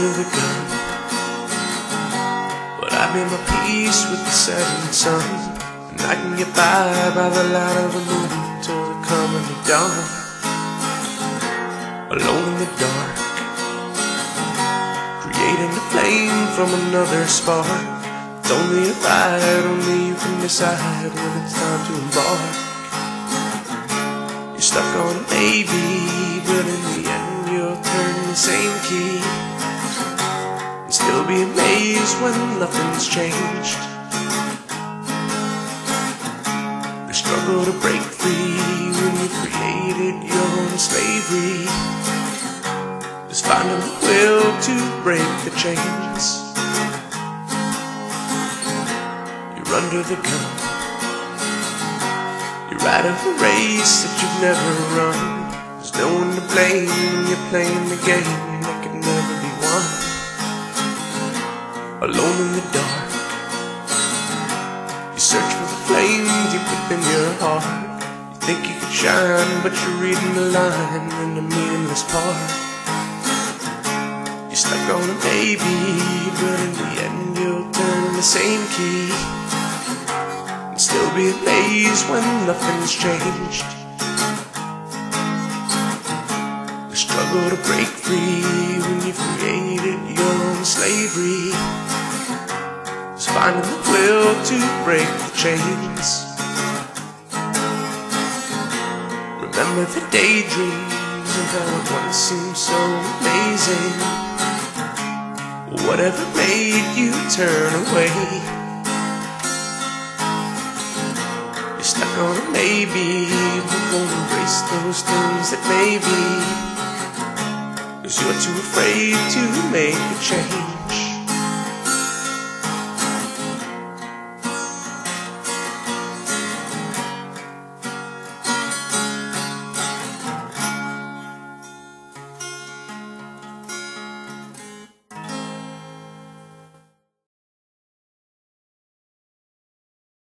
under the gun, but I made my peace with the setting sun, and I can get by the light of the moon till the coming of dawn. Alone in the dark, creating a flame from another spark. It's only a ride, only you can decide when it's time to embark. You're stuck on a maybe, but in the end you'll turn the same key and still be amazed when nothing's changed. The struggle to break free when you created your own slavery is finding the will to break the chains. You're under the gun, you're out of a race that you've never run. There's no one to blame when you're playing the game that can never be won. Alone in the dark, you search for the flame deep within your heart. You think you could shine, but you're reading the line in a meaningless part. You're stuck on a maybe, but in the end you'll turn the same key and still be amazed when nothing's changed. The struggle to break free when you created your own slavery is finding the will to break the chains. Remember the daydreams and how it once seemed so amazing. Whatever made you turn away, you're stuck on a maybe, but won't embrace those things that may be, 'cause you're too afraid to make a change.